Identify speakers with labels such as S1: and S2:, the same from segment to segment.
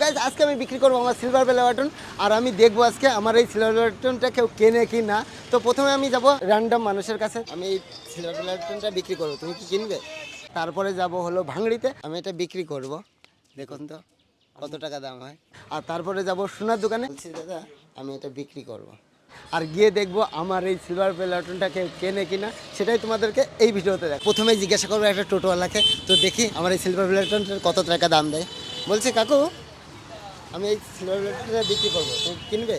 S1: Guys আজকে আমি বিক্রি করবো আমার সিলভার বেল বাটন আর আমি দেখবো আজকে আমার এই সিলভার বেল বাটনটা কেউ কেনে কি না। তো প্রথমে আমি যাব র্যান্ডম মানুষের কাছে, আমি এই সিলভার বেল বাটনটা বিক্রি করবো, তুমি কি কিনবে? তারপরে যাব হলো ভাঙড়িতে, আমি এটা বিক্রি করব, দেখুন তো কত টাকা দাম হয়। আর তারপরে যাব সোনার দোকানে, বলছি দাদা আমি এটা বিক্রি করব, আর গিয়ে দেখবো আমার এই সিলভার বেল বাটনটা কেউ কেনে কিনা, সেটাই তোমাদেরকে এই ভিডিওতে দেখ। প্রথমে জিজ্ঞাসা করবো একটা টোটোওয়ালাকে, তো দেখি আমার এই সিলভার বেল বাটনটার কত টাকা দাম দেয়। বলছে কাকু আমি এই সিলভার প্লেটটা বিক্রি করবো, তুমি কিনবে?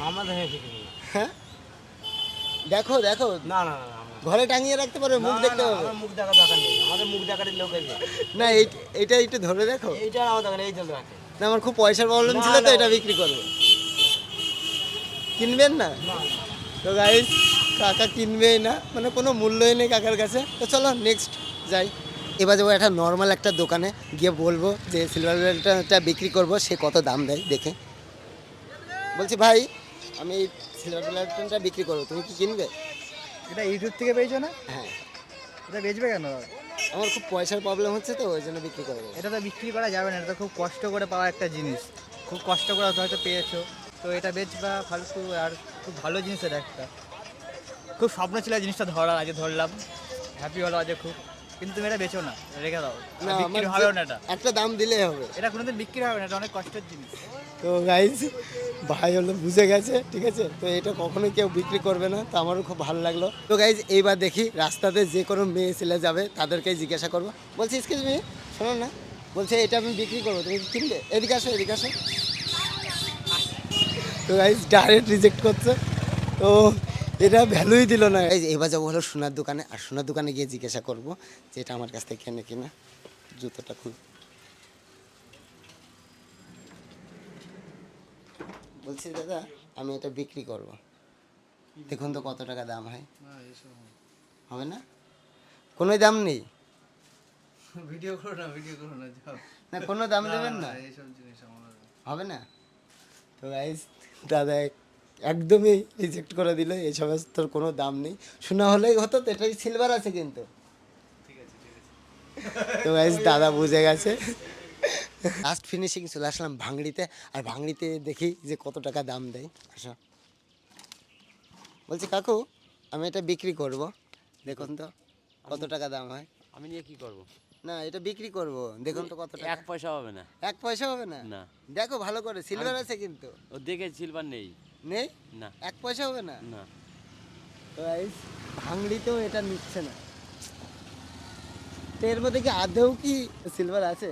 S2: আমাদের বিক্রি করবো।
S1: হ্যাঁ দেখো দেখো,
S2: না না না,
S1: ঘরে টাঙিয়ে রাখতে পারবে, মুখ দেখতে পাবে।
S2: আমার মুখ দেখা দরকার নেই, আমাদের মুখ দেখার লোক আছে।
S1: না এইটা একটু ধরে দেখো।
S2: এইটা আমার দরকার নেই, এই চলতে রাখে।
S1: না আমার খুব পয়সার প্রবলেম ছিল তো এটা বিক্রি করবো, কিনবেন না? তো গাইস কাকা কিনবেই না, মানে কোনো মূল্যই নেই কাকার কাছে। তো চলো নেক্সট যাই। এবার যাবো একটা নর্মাল একটা দোকানে, গিয়ে বলবো যে সিলভার প্লেটটা বিক্রি করবো, সে কত দাম দেয় দেখে। বলছি ভাই আমি এই সিলভার প্লেটটা বিক্রি করবো, তুমি কি কিনবে?
S2: এটা ইউটিউব থেকে পেয়েছো না?
S1: হ্যাঁ
S2: এটা বেচবে কেন?
S1: আমার খুব পয়সার প্রবলেম হচ্ছে তো ওই জন্য বিক্রি করবো।
S2: এটা তো বিক্রি করা যাবে না, এটা তো খুব কষ্ট করে পাওয়া একটা জিনিস, খুব কষ্ট করে হয়তো পেয়েছো, তো এটা বেচবা ফালতু। আর খুব ভালো জিনিস, এটা একটা খুব স্বপ্ন ছিল জিনিসটা ধরার, আজকে ধরলাম, হ্যাপি হলো আজকে খুব। কিন্তু তুমি এটা বেচো না, রেখে দাও,
S1: না
S2: বিক্রি
S1: আমার
S2: হবে না। এটা
S1: একটা দাম দিলেই হবে।
S2: এটা কোনোদিন বিক্রি হবে না, এটা অনেক কষ্টের জিনিস।
S1: তো গাইস ভাই হলো বুঝে গেছে, ঠিক আছে, তো এটা কখনোই কেউ বিক্রি করবে না, তো আমারও খুব ভালো লাগলো। তো গাইস এইবার দেখি রাস্তাতে যে কোনো মেয়ে ছেলে যাবে তাদেরকেই জিজ্ঞাসা করবো। বলছি এক্সকিউজ মি, শোনো না, বলছে এটা আমি বিক্রি করবো, তুমি কি কিনবে? এদিকে আসো এদিকে আসো। তো গাইস ডাইরেক্ট রিজেক্ট করছে, তো এটা ভ্যালুই দিল না। এই যে এবার যাবো হলো সোনার দোকানে, আর সোনার দোকানে গিয়ে জিজ্ঞাসা করবো যে এটা আমার কাছ থেকে কেনে কিনা। জুতোটা খুব, বলছি দাদা আমি এটা বিক্রি করব, দেখুন তো কত টাকা দাম হয়। হবে না? কোনো দাম নেই?
S2: ভিডিও করো না, ভিডিও করো না, যাও।
S1: না কোনো দাম দেবেন না?
S2: এইসব জিনিস আমার
S1: হবে না? তো গাইস দাদা একদমই রিজেক্ট করে দিল, এই সমস্ত কোনো দাম নেই। শোনা হলেই হতো, তো এটাই সিলভার আছে কিন্তু।
S2: ঠিক আছে, ঠিক আছে।
S1: তো গাইস দাদা বুঝে গেছে। লাস্ট ফিনিশিং চলে আসলাম ভাঙড়িতে, আর ভাঙড়িতে দেখি যে কত টাকা দাম দেয়। আসো, বলছি কাকু আমি এটা বিক্রি করব, দেখুন তো কত টাকা দাম হয়।
S3: আমি নিয়ে কি করব?
S1: না এটা বিক্রি করব, দেখুন তো কত টাকা।
S3: এক পয়সা হবে না।
S1: এক পয়সা হবে না?
S3: না।
S1: দেখো ভালো করে, সিলভার আছে কিন্তু।
S3: ও দেখে সিলভার নেই।
S1: নেই?
S3: না।
S1: এক পয়সা হবে না?
S3: না।
S1: তো গাইস ভাঙড়িতেও এটা নিচ্ছে না, তো এর মধ্যে কি আদৌ কি সিলভার আছে?